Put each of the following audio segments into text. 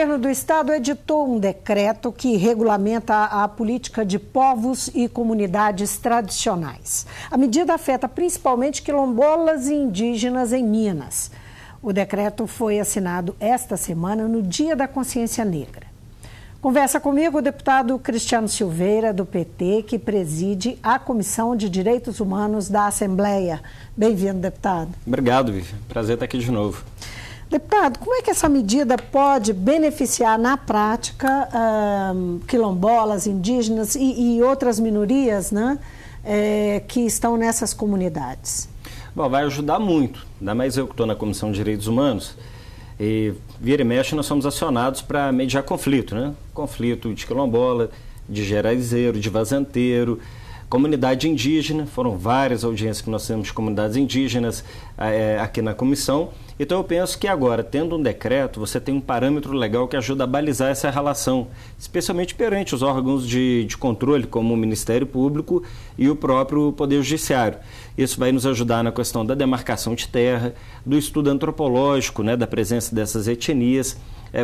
governo do estado editou um decreto que regulamenta a política de povos e comunidades tradicionais. A medida afeta principalmente quilombolas e indígenas em Minas. O decreto foi assinado esta semana, no Dia da Consciência Negra. Conversa comigo o deputado Cristiano Silveira, do PT, que preside a Comissão de Direitos Humanos da Assembleia. Bem-vindo, deputado. Obrigado, Vivi. Prazer estar aqui de novo. Deputado, como é que essa medida pode beneficiar na prática quilombolas, indígenas e outras minorias, né, que estão nessas comunidades? Bom, vai ajudar muito, ainda mais eu que estou na Comissão de Direitos Humanos. E vira e mexe nós somos acionados para mediar conflito, né? Conflito de quilombola, de geraizeiro, de vazanteiro, comunidade indígena. Foram várias audiências que nós temos de comunidades indígenas aqui na comissão. Então eu penso que agora, tendo um decreto, você tem um parâmetro legal que ajuda a balizar essa relação, especialmente perante os órgãos de controle, como o Ministério Público e o próprio Poder Judiciário. Isso vai nos ajudar na questão da demarcação de terra, do estudo antropológico, né, da presença dessas etnias.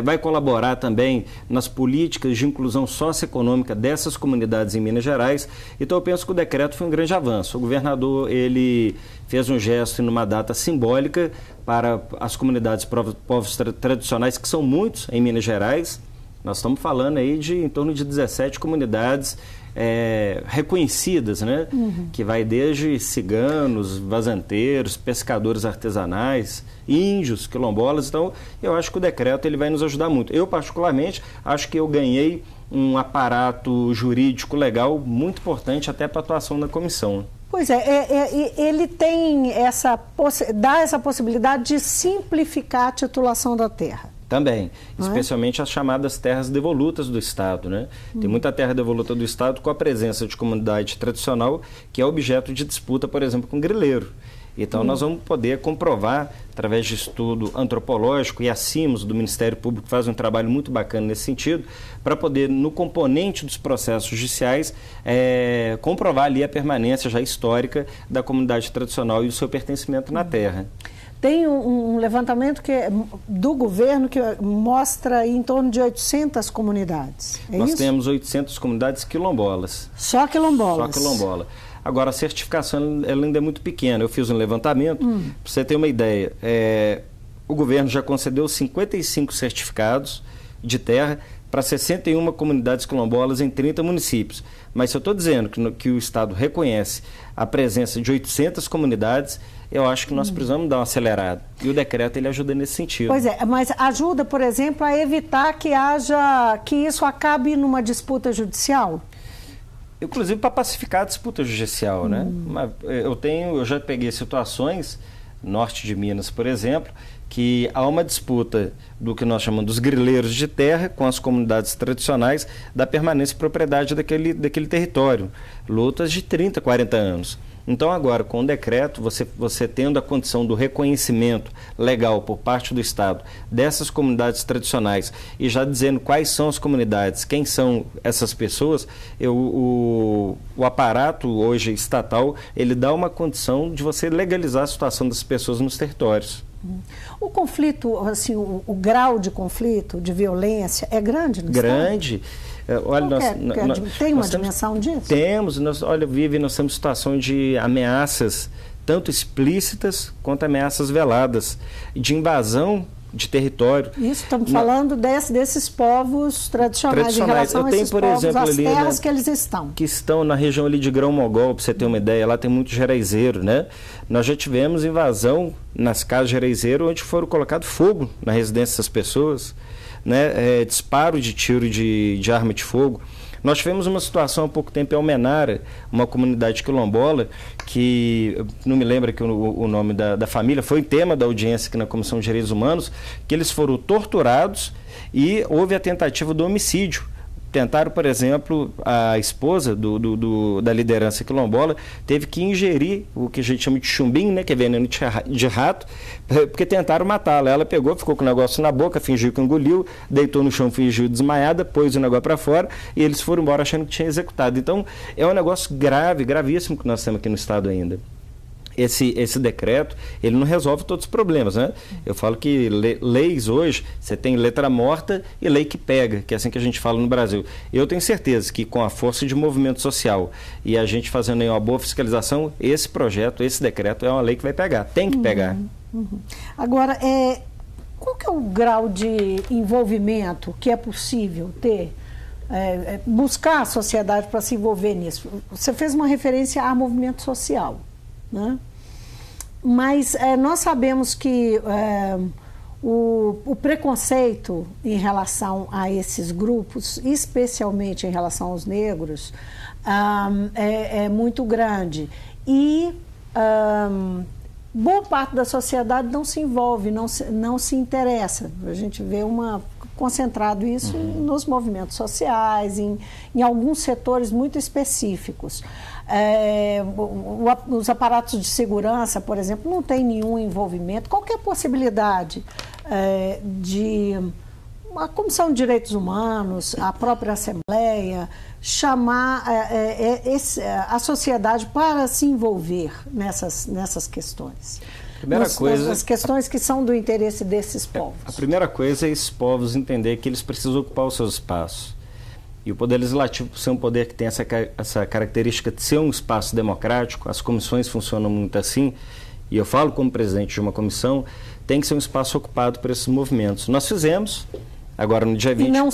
Vai colaborar também nas políticas de inclusão socioeconômica dessas comunidades em Minas Gerais. Então eu penso que o decreto foi um grande avanço. O governador ele fez um gesto numa data simbólica para as comunidades povos tradicionais, que são muitos em Minas Gerais. Nós estamos falando aí de em torno de 17 comunidades reconhecidas, né? Que vai desde ciganos, vazanteiros, pescadores artesanais, índios, quilombolas. Então, eu acho que o decreto ele vai nos ajudar muito. Eu, particularmente, acho que eu ganhei um aparato jurídico legal muito importante até para a atuação da comissão. Pois ele tem dá essa possibilidade de simplificar a titulação da terra. Também, especialmente as chamadas terras devolutas do Estado, né? Tem muita terra devoluta do Estado com a presença de comunidade tradicional que é objeto de disputa, por exemplo, com grileiro. Então nós vamos poder comprovar, através de estudo antropológico, e a CIMOS do Ministério Público faz um trabalho muito bacana nesse sentido, para poder, no componente dos processos judiciais, comprovar ali a permanência já histórica da comunidade tradicional e o seu pertencimento na terra. Tem um levantamento do governo que mostra em torno de 800 comunidades. Nós temos 800 comunidades quilombolas. Só quilombolas? Só quilombola. Agora, a certificação ela ainda é muito pequena. Eu fiz um levantamento, para você ter uma ideia. O governo já concedeu 55 certificados de terra para 61 comunidades quilombolas em 30 municípios. Mas se eu estou dizendo que o Estado reconhece a presença de 800 comunidades, eu acho que nós precisamos dar uma acelerada. E o decreto ele ajuda nesse sentido. Pois é, mas ajuda, por exemplo, a evitar que isso acabe numa disputa judicial? Inclusive para pacificar a disputa judicial, né? Eu já peguei situações, norte de Minas, por exemplo, que há uma disputa do que nós chamamos dos grileiros de terra com as comunidades tradicionais da permanência e propriedade daquele território. Lutas de 30, 40 anos. Então agora, com o decreto, você tendo a condição do reconhecimento legal por parte do Estado dessas comunidades tradicionais e já dizendo quais são as comunidades, quem são essas pessoas, o aparato hoje estatal, ele dá uma condição de você legalizar a situação das pessoas nos territórios. O conflito, assim, o grau de conflito, de violência, é grande no Estado? Grande. Olha, tem uma dimensão disso? Temos. Vivi, nós temos situação de ameaças, tanto explícitas quanto ameaças veladas, de invasão de território. Isso, estamos falando desses povos tradicionais em relação a esses povos, as terras que eles estão. Que estão na região ali de Grão-Mogol, para você ter uma ideia, lá tem muito geraizeiro, né? Nós já tivemos invasão nas casas de geraizeiro, onde foram colocados fogo na residência dessas pessoas, né? Disparo de tiro de arma de fogo. Nós tivemos uma situação há pouco tempo em Almenara, uma comunidade quilombola, que não me lembro aqui o nome da família, foi tema da audiência aqui na Comissão de Direitos Humanos, que eles foram torturados e houve a tentativa do homicídio. Tentaram, por exemplo, a esposa da liderança quilombola teve que ingerir o que a gente chama de chumbinho, né, que é veneno de rato, porque tentaram matá-la. Ela pegou, ficou com o negócio na boca, fingiu que engoliu, deitou no chão, fingiu desmaiada, pôs o negócio para fora e eles foram embora achando que tinha executado. Então, é um negócio grave, gravíssimo que nós temos aqui no Estado ainda. esse decreto, ele não resolve todos os problemas, né? Eu falo que leis hoje, você tem letra morta e lei que pega, que é assim que a gente fala no Brasil. Eu tenho certeza que com a força de movimento social e a gente fazendo aí uma boa fiscalização, esse projeto, esse decreto é uma lei que vai pegar, tem que pegar. Agora, qual que é o grau de envolvimento que é possível ter? Buscar a sociedade para se envolver nisso. Você fez uma referência a movimento social, né? Mas nós sabemos que o preconceito em relação a esses grupos, especialmente em relação aos negros, é muito grande. E boa parte da sociedade não se envolve, não se interessa. A gente vê concentrado isso nos movimentos sociais, em alguns setores muito específicos. Os aparatos de segurança, por exemplo, não tem nenhum envolvimento. Qualquer possibilidade de a Comissão de Direitos Humanos, a própria Assembleia, chamar a sociedade para se envolver nessas questões. As questões que são do interesse desses povos. A primeira coisa é esses povos entender que eles precisam ocupar os seus espaços. E o Poder Legislativo, por ser um poder que tem essa característica de ser um espaço democrático, as comissões funcionam muito assim, e eu falo como presidente de uma comissão, tem que ser um espaço ocupado por esses movimentos. Nós fizemos, agora no dia 20, e não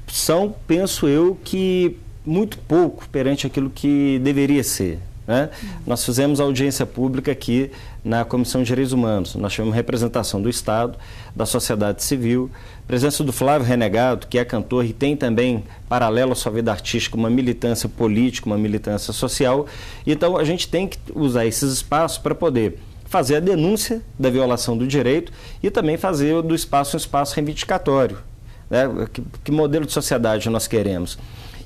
são, penso eu, que muito pouco perante aquilo que deveria ser. Né? Nós fizemos audiência pública aqui na Comissão de Direitos Humanos. Nós tivemos representação do Estado, da sociedade civil, presença do Flávio Renegado, que é cantor e tem também, paralelo à sua vida artística, uma militância política, uma militância social. Então, a gente tem que usar esses espaços para poder fazer a denúncia da violação do direito e também fazer do espaço um espaço reivindicatório. Né? Que modelo de sociedade nós queremos?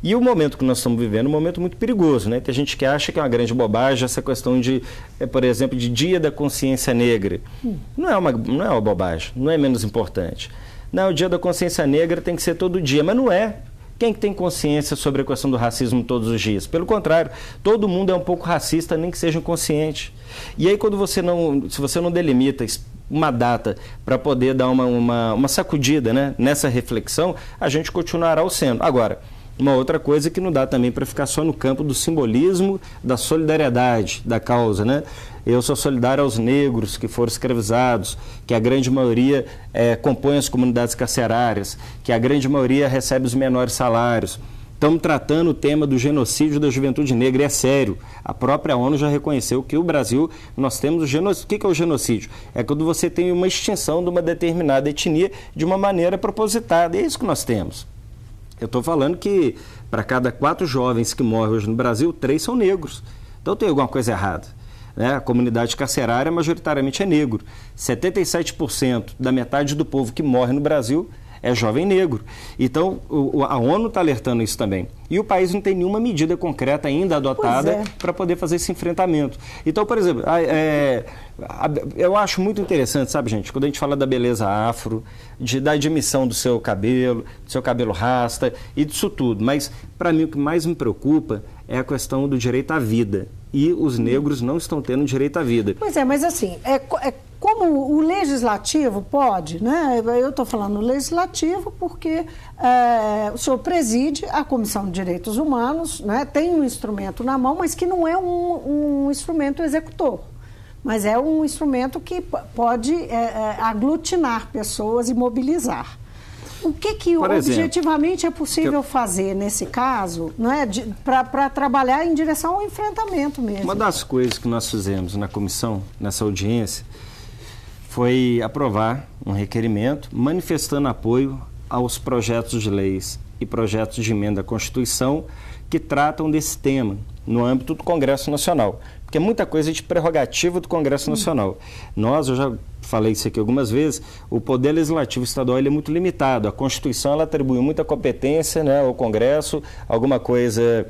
E o momento que nós estamos vivendo é um momento muito perigoso, né? Tem gente que acha que é uma grande bobagem essa questão de, por exemplo, de Dia da Consciência Negra. Não é uma bobagem, não é menos importante. Não, o Dia da Consciência Negra tem que ser todo dia, mas não é. Quem que tem consciência sobre a questão do racismo todos os dias? Pelo contrário, todo mundo é um pouco racista, nem que seja inconsciente. E aí, se você não delimita uma data para poder dar uma sacudida, né, nessa reflexão, a gente continuará o sendo. Agora, uma outra coisa que não dá também para ficar só no campo do simbolismo, da solidariedade, da causa, né? Eu sou solidário aos negros que foram escravizados, que a grande maioria compõe as comunidades carcerárias, que a grande maioria recebe os menores salários. Estamos tratando o tema do genocídio da juventude negra, e é sério. A própria ONU já reconheceu que o Brasil, nós temos o genocídio. O que é o genocídio? É quando você tem uma extinção de uma determinada etnia de uma maneira propositada. É isso que nós temos. Eu estou falando que para cada 4 jovens que morrem hoje no Brasil, 3 são negros. Então tem alguma coisa errada. Né? A comunidade carcerária majoritariamente é negro. 77% da metade do povo que morre no Brasil é jovem negro. Então a ONU está alertando isso também. E o país não tem nenhuma medida concreta ainda adotada para poder fazer esse enfrentamento. Então, por exemplo, eu acho muito interessante, sabe, gente, quando a gente fala da beleza afro, da admissão do seu cabelo rasta e disso tudo. Mas, para mim, o que mais me preocupa é a questão do direito à vida. E os negros não estão tendo direito à vida. Pois é, mas assim, como o legislativo pode, né? Eu estou falando legislativo porque o senhor preside a Comissão de Direitos Humanos, né? Tem um instrumento na mão, mas que não é um instrumento executor, mas é um instrumento que pode aglutinar pessoas e mobilizar. O que objetivamente é possível fazer nesse caso, né, para trabalhar em direção ao enfrentamento mesmo? Uma das coisas que nós fizemos na comissão, nessa audiência, foi aprovar um requerimento manifestando apoio aos projetos de leis e projetos de emenda à Constituição que tratam desse tema no âmbito do Congresso Nacional. Porque é muita coisa de prerrogativa do Congresso Nacional. Eu já falei isso aqui algumas vezes, o Poder Legislativo Estadual ele é muito limitado. A Constituição ela atribui muita competência, né, ao Congresso, alguma coisa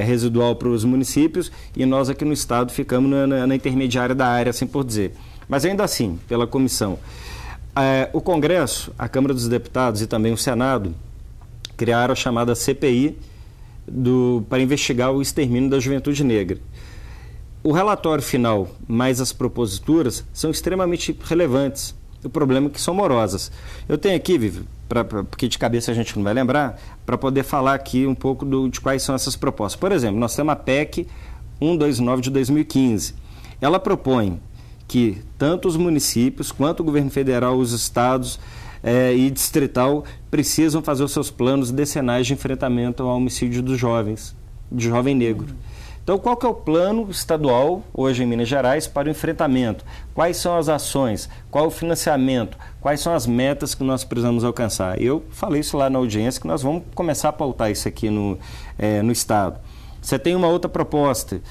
residual para os municípios, e nós aqui no Estado ficamos na intermediária da área, assim por dizer. Mas ainda assim, pela comissão, o Congresso, a Câmara dos Deputados e também o Senado criaram a chamada CPI para investigar o extermínio da juventude negra. o relatório final mais as proposituras são extremamente relevantes. O problema é que são morosas. Eu tenho aqui, Vivi, porque de cabeça a gente não vai lembrar, para poder falar aqui um pouco de quais são essas propostas. Por exemplo, nós temos a PEC 129 de 2015. Ela propõe que tanto os municípios quanto o governo federal, os estados e distrital precisam fazer os seus planos decenais de enfrentamento ao homicídio dos jovens, de jovem negro. Então, qual que é o plano estadual, hoje em Minas Gerais, para o enfrentamento? Quais são as ações? Qual o financiamento? Quais são as metas que nós precisamos alcançar? Eu falei isso lá na audiência, que nós vamos começar a pautar isso aqui no Estado. Você tem uma outra proposta,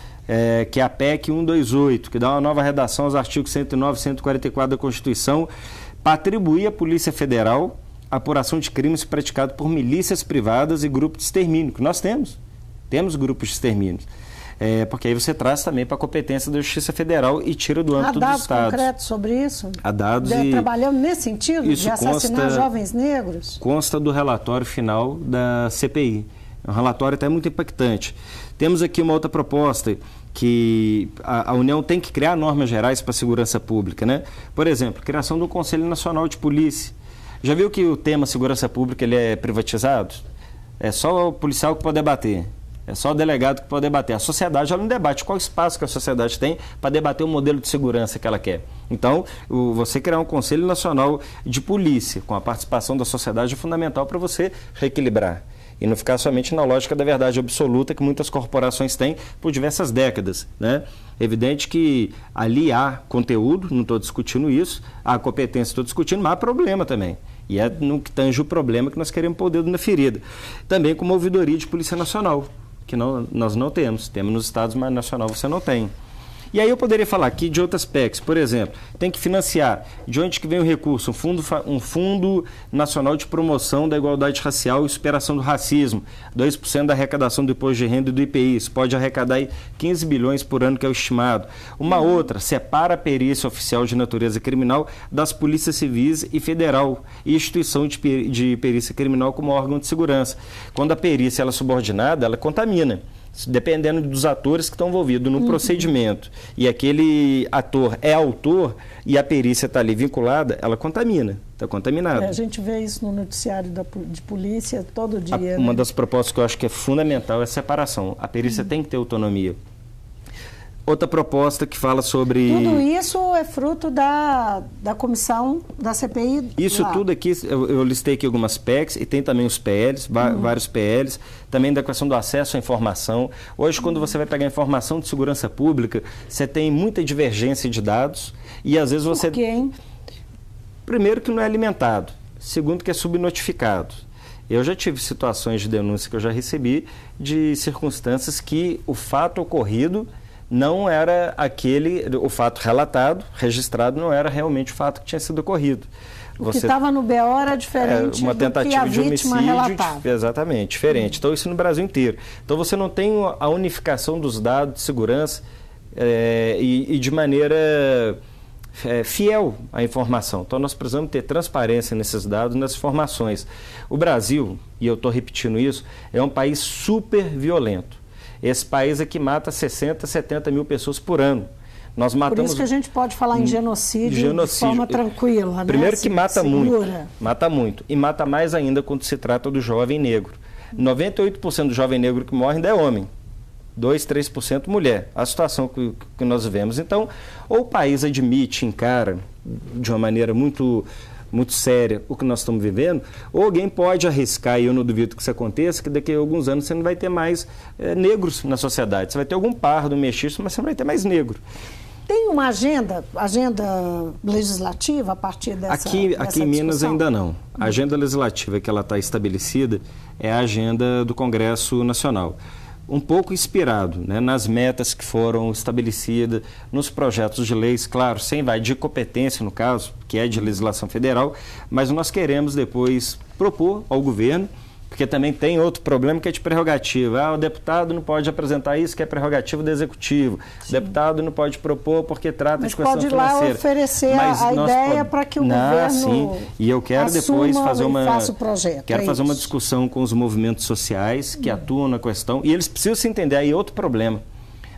que é a PEC 128, que dá uma nova redação aos artigos 109 e 144 da Constituição, para atribuir à Polícia Federal a apuração de crimes praticados por milícias privadas e grupos de extermínio, que nós temos grupos de extermínio. Porque aí você traz também para a competência da Justiça Federal e tira do âmbito dos estados. Há dados concretos sobre isso? Há dados trabalhando nesse sentido, de assassinar jovens negros? Consta do relatório final da CPI. É um relatório até muito impactante. Temos aqui uma outra proposta, que a União tem que criar normas gerais para a segurança pública, né? Por exemplo, criação do Conselho Nacional de Polícia. Já viu que o tema segurança pública ele é privatizado? É só o policial que pode debater. É só o delegado que pode debater. A sociedade ela não debate. Qual espaço que a sociedade tem para debater o modelo de segurança que ela quer? Então, você criar um Conselho Nacional de Polícia, com a participação da sociedade, é fundamental para você reequilibrar. E não ficar somente na lógica da verdade absoluta que muitas corporações têm por diversas décadas, né? Evidente que ali há conteúdo, não estou discutindo isso, há competência, estou discutindo, mas há problema também. E é no que tange o problema que nós queremos pôr o dedo na ferida. Também com uma ouvidoria de Polícia Nacional, que nós não temos. Temos nos estados, mas nacional você não tem. E aí eu poderia falar aqui de outras PECs, por exemplo, tem que financiar, de onde que vem o recurso? Um fundo nacional de promoção da igualdade racial e superação do racismo, 2% da arrecadação do imposto de renda e do IPI, isso pode arrecadar aí 15 bilhões por ano, que é o estimado. Uma outra, separa a perícia oficial de natureza criminal das polícias civis e federal, e instituição de perícia criminal como órgão de segurança. Quando a perícia ela é subordinada, ela contamina. Dependendo dos atores que estão envolvidos no procedimento, e aquele ator é autor e a perícia está ali vinculada, ela contamina, está contaminada. A gente vê isso no noticiário de polícia todo dia. Uma das propostas que eu acho que é fundamental é a separação. A perícia tem que ter autonomia. Outra proposta que fala sobre... Tudo isso é fruto da comissão da CPI? Isso lá. Tudo aqui, eu listei aqui algumas PECs e tem também os PLs, vários PLs, também da questão do acesso à informação. Hoje, quando você vai pegar informação de segurança pública, você tem muita divergência de dados e às vezes você... Por quê, hein? Primeiro que não é alimentado, segundo que é subnotificado. Eu já tive situações de denúncia que eu já recebi de circunstâncias que o fato ocorrido não era o fato relatado, registrado, não era realmente o fato que tinha sido ocorrido. O que estava no BO era diferente uma tentativa do que a de vítima homicídio, relatava. Exatamente, diferente. Então, isso no Brasil inteiro. Então, você não tem a unificação dos dados de segurança e de maneira fiel à informação. Então, nós precisamos ter transparência nesses dados, nessas informações. O Brasil, e eu estou repetindo isso, é um país super violento. Esse país aqui mata 60, 70 mil pessoas por ano. Nós matamos... Por isso que a gente pode falar em genocídio de forma tranquila. Primeiro né? que mata muito. E mata mais ainda quando se trata do jovem negro. 98% do jovem negro que morre ainda é homem. 2, 3% mulher. A situação que nós vivemos. Então, ou o país admite, encara de uma maneira muito séria o que nós estamos vivendo, ou alguém pode arriscar, e eu não duvido que isso aconteça, que daqui a alguns anos você não vai ter mais negros na sociedade. Você vai ter algum pardo, mestiço, mas você não vai ter mais negro. Tem uma agenda legislativa a partir dessa Aqui em Minas ainda não. A agenda legislativa que ela está estabelecida é a agenda do Congresso Nacional. Um pouco inspirado, né, nas metas que foram estabelecidas, nos projetos de leis, claro, sem vai de competência no caso, que é de legislação federal, mas nós queremos depois propor ao governo, porque também tem outro problema que é de prerrogativa. O deputado não pode apresentar isso, que é prerrogativa do executivo. Sim. O deputado não pode propor porque trata de questão financeira. Mas pode lá oferecer a ideia para que o governo sim. E eu quero depois fazer faça o projeto. Quero fazer uma discussão com os movimentos sociais que atuam na questão, e eles precisam se entender. Aí outro problema.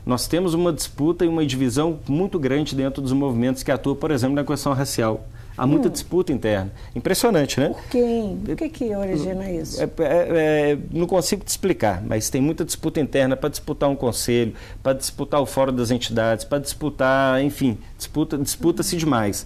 Nós temos uma disputa e uma divisão muito grande dentro dos movimentos que atuam, por exemplo, na questão racial. Há muita disputa interna. Impressionante, né? Por quem? O que origina isso? Não consigo te explicar, mas tem muita disputa interna para disputar um conselho, para disputar o fórum das entidades, para disputar, enfim, disputa-se demais.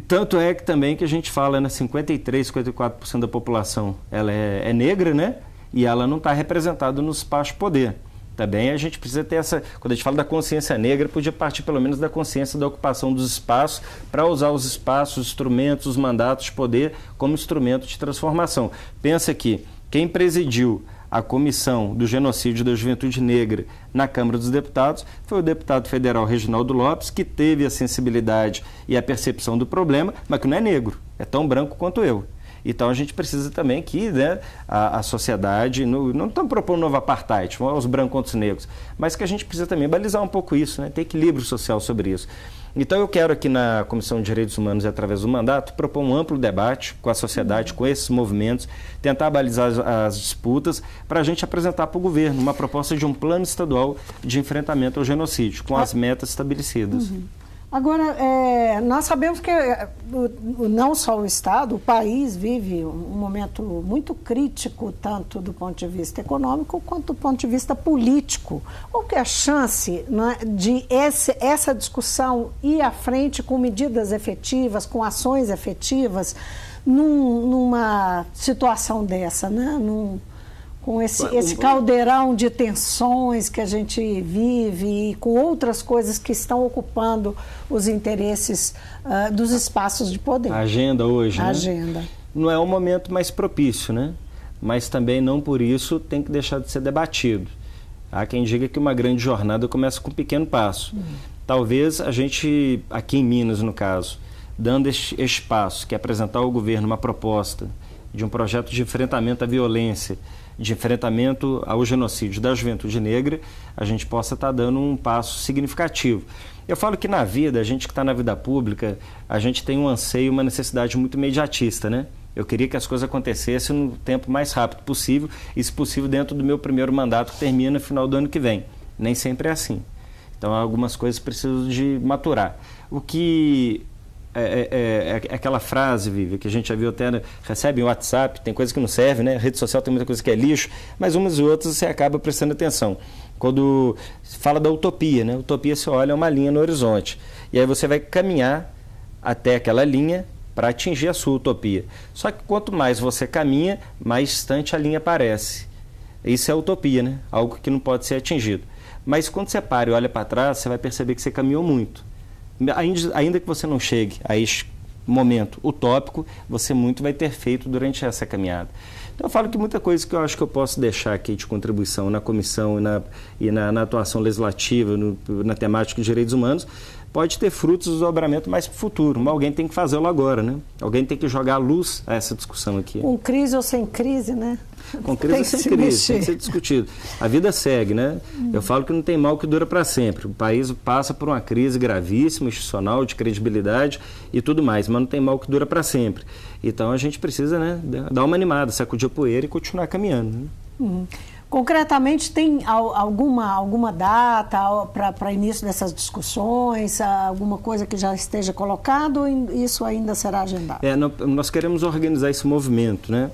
Tanto é que também que a gente fala, né, 53%, 54% da população ela é negra, né? E ela não está representada nos espaços de poder. Também a gente precisa ter essa... Quando a gente fala da consciência negra, podia partir pelo menos da consciência da ocupação dos espaços para usar os espaços, os instrumentos, os mandatos de poder como instrumento de transformação. Pensa que quem presidiu a comissão do genocídio da juventude negra na Câmara dos Deputados foi o deputado federal Reginaldo Lopes, que teve a sensibilidade e a percepção do problema, mas que não é negro, é tão branco quanto eu. Então a gente precisa também que, né, a sociedade, não estamos propondo novo apartheid, os brancos contra os negros, mas que a gente precisa também balizar um pouco isso, né, ter equilíbrio social sobre isso. Então eu quero aqui na Comissão de Direitos Humanos e através do mandato propor um amplo debate com a sociedade, com esses movimentos, tentar balizar as disputas para a gente apresentar para o governo uma proposta de um plano estadual de enfrentamento ao genocídio, com as metas estabelecidas. Agora, nós sabemos que não só o Estado, o país vive um momento muito crítico, tanto do ponto de vista econômico quanto do ponto de vista político. Qual que é a chance, né, de essa discussão ir à frente com medidas efetivas, com ações efetivas, numa situação dessa, né? Com esse caldeirão de tensões que a gente vive e com outras coisas que estão ocupando os interesses dos espaços de poder. A agenda hoje, A agenda. Não é o momento mais propício, né? Mas também não por isso tem que deixar de ser debatido. Há quem diga que uma grande jornada começa com um pequeno passo. Talvez a gente, aqui em Minas no caso, dando este passo, que é apresentar ao governo uma proposta de um projeto de enfrentamento à violência, de enfrentamento ao genocídio da juventude negra, a gente possa estar dando um passo significativo. Eu falo que na vida, a gente que está na vida pública, a gente tem um anseio, uma necessidade muito imediatista, né? Eu queria que as coisas acontecessem no tempo mais rápido possível, e se possível dentro do meu primeiro mandato que termina no final do ano que vem. Nem sempre é assim. Então algumas coisas precisam de maturar. O que... aquela frase, Vivi, que a gente já viu até, recebe em WhatsApp, tem coisa que não serve, né? Rede social tem muita coisa que é lixo, mas umas e outras você acaba prestando atenção. Quando fala da utopia, né? Utopia, você olha uma linha no horizonte, e aí você vai caminhar até aquela linha para atingir a sua utopia. Só que quanto mais você caminha, mais distante a linha parece. Isso é utopia, né? Algo que não pode ser atingido. Mas quando você para e olha para trás, você vai perceber que você caminhou muito. Ainda que você não chegue a este momento utópico, você muito vai ter feito durante essa caminhada. Então eu falo que muita coisa que eu acho que eu posso deixar aqui de contribuição na comissão e na atuação legislativa, na temática de direitos humanos, pode ter frutos do desdobramento mais para o futuro, mas alguém tem que fazê-lo agora, né? Alguém tem que jogar a luz a essa discussão aqui. Com crise ou sem crise, né? Com crise ou sem crise, tem que ser discutido. A vida segue, né? Eu falo que não tem mal que dura para sempre. O país passa por uma crise gravíssima, institucional, de credibilidade e tudo mais, mas não tem mal que dura para sempre. Então a gente precisa, né, dar uma animada, sacudir a poeira e continuar caminhando, né? Concretamente, tem alguma data para início dessas discussões, alguma coisa que já esteja colocado, ou isso ainda será agendado? Nós queremos organizar esse movimento, né?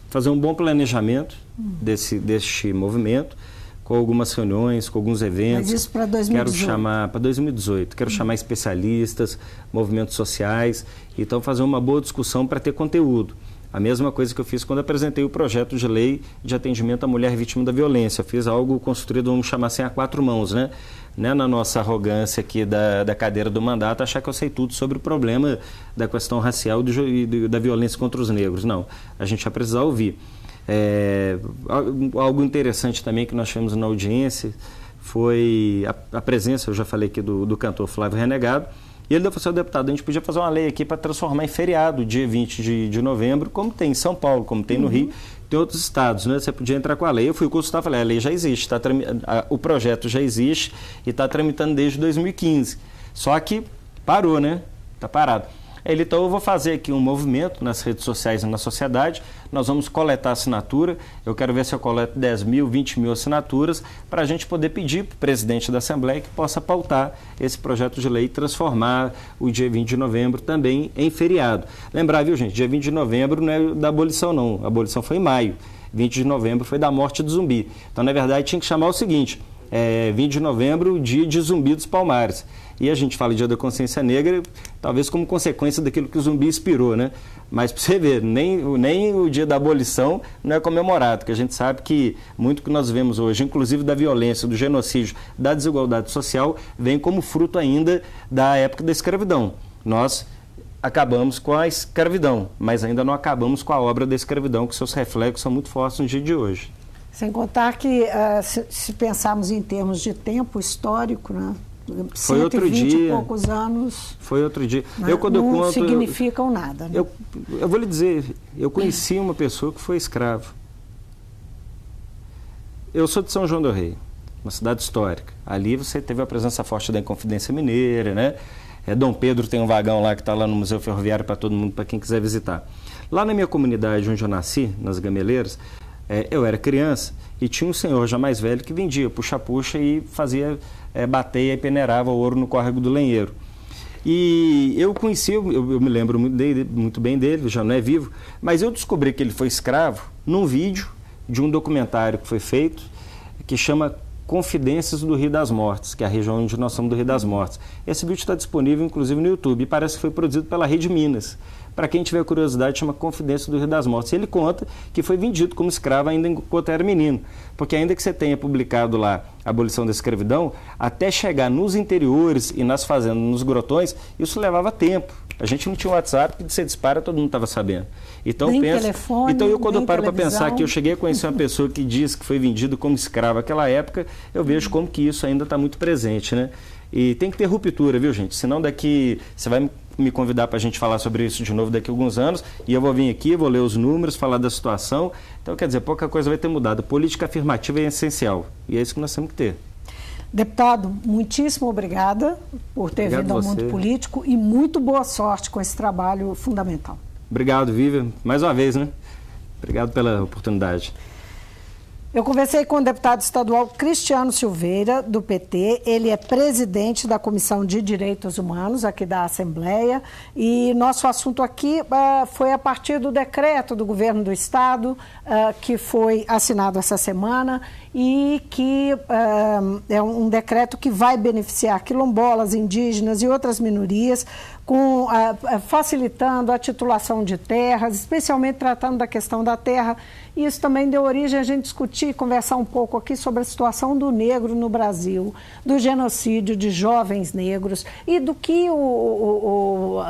Fazer um bom planejamento deste movimento, com algumas reuniões, com alguns eventos. Mas isso para 2018? Quero chamar para 2018, quero chamar especialistas, movimentos sociais, então fazer uma boa discussão para ter conteúdo. A mesma coisa que eu fiz quando apresentei o projeto de lei de atendimento à mulher vítima da violência. Eu fiz algo construído, vamos chamar assim, a quatro mãos, né? Não é na nossa arrogância aqui da cadeira do mandato achar que eu sei tudo sobre o problema da questão racial e da violência contra os negros. Não, a gente vai precisar ouvir. Algo interessante também que nós tivemos na audiência foi a presença, eu já falei aqui, do cantor Flávio Renegado. E ele falou assim: deputado, a gente podia fazer uma lei aqui para transformar em feriado, dia 20 de novembro, como tem em São Paulo, como tem no Rio, tem outros estados, né? Você podia entrar com a lei. Eu fui consultar, falei, a lei já existe, o projeto já existe e está tramitando desde 2015. Só que parou, né? Está parado. Ele, então, eu vou fazer aqui um movimento nas redes sociais e na sociedade, nós vamos coletar assinatura, eu quero ver se eu coleto 10 mil, 20 mil assinaturas, para a gente poder pedir para o presidente da Assembleia que possa pautar esse projeto de lei e transformar o dia 20 de novembro também em feriado. Lembrar, viu, gente, dia 20 de novembro não é da abolição, não, a abolição foi em maio, 20 de novembro foi da morte do Zumbi. Então, na verdade, tinha que chamar o seguinte, 20 de novembro, dia de Zumbi dos Palmares. E a gente fala Dia da Consciência Negra, talvez como consequência daquilo que o Zumbi inspirou, né? Mas para você ver, nem o dia da abolição não é comemorado, porque a gente sabe que muito que nós vemos hoje, inclusive da violência, do genocídio, da desigualdade social, vem como fruto ainda da época da escravidão. Nós acabamos com a escravidão, mas ainda não acabamos com a obra da escravidão, que seus reflexos são muito fortes no dia de hoje. Sem contar que, se pensarmos em termos de tempo histórico, né? Foi outro dia. E poucos anos. Foi outro dia. Né? Não significam nada. Né? Eu vou lhe dizer, eu conheci uma pessoa que foi escravo. Eu sou de São João do Rei, uma cidade histórica. Ali você teve a presença forte da Inconfidência Mineira, né? Dom Pedro tem um vagão lá que está lá no Museu Ferroviário para todo mundo, para quem quiser visitar. Lá na minha comunidade, onde eu nasci, nas Gameleiras, eu era criança e tinha um senhor já mais velho que vendia puxa-puxa e fazia bateia e peneirava o ouro no córrego do lenheiro. E eu conheci, eu me lembro muito bem dele, já não é vivo, mas eu descobri que ele foi escravo num vídeo de um documentário que foi feito, que chama Confidências do Rio das Mortes, que é a região onde nós somos do Rio das Mortes. Esse vídeo está disponível, inclusive, no YouTube, e parece que foi produzido pela Rede Minas. Para quem tiver curiosidade, chama Confidências do Rio das Mortes. Ele conta que foi vendido como escravo ainda enquanto era menino. Porque ainda que você tenha publicado lá a abolição da escravidão, até chegar nos interiores e nas fazendas, nos grotões, isso levava tempo. A gente não tinha WhatsApp, que você dispara, todo mundo estava sabendo. Então, nem telefone, então eu quando eu paro para televisão. pensar que eu cheguei a conhecer uma pessoa que diz que foi vendido como escravo naquela época, eu vejo como que isso ainda está muito presente, né? E tem que ter ruptura, viu, gente? Senão daqui, você vai me convidar para a gente falar sobre isso de novo daqui a alguns anos, e eu vou vir aqui, vou ler os números, falar da situação. Então, quer dizer, pouca coisa vai ter mudado. Política afirmativa é essencial, e é isso que nós temos que ter. Deputado, muitíssimo obrigada por ter vindo ao Mundo Político e muito boa sorte com esse trabalho fundamental. Obrigado, Vivian, mais uma vez, né? Obrigado pela oportunidade. Eu conversei com o deputado estadual Cristiano Silveira, do PT. Ele é presidente da Comissão de Direitos Humanos aqui da Assembleia. E nosso assunto aqui foi a partir do decreto do governo do Estado, que foi assinado essa semana e que é um decreto que vai beneficiar quilombolas, indígenas e outras minorias, facilitando a titulação de terras, especialmente tratando da questão da terra. E isso também deu origem a gente discutir, conversar um pouco aqui sobre a situação do negro no Brasil, do genocídio de jovens negros e do que o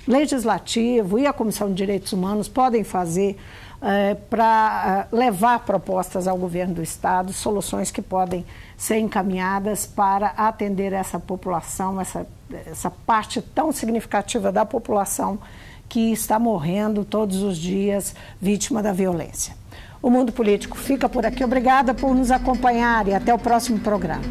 Legislativo e a Comissão de Direitos Humanos podem fazer para levar propostas ao governo do Estado, soluções que podem ser encaminhadas para atender essa população, essa parte tão significativa da população que está morrendo todos os dias vítima da violência. O Mundo Político fica por aqui. Obrigada por nos acompanhar e até o próximo programa.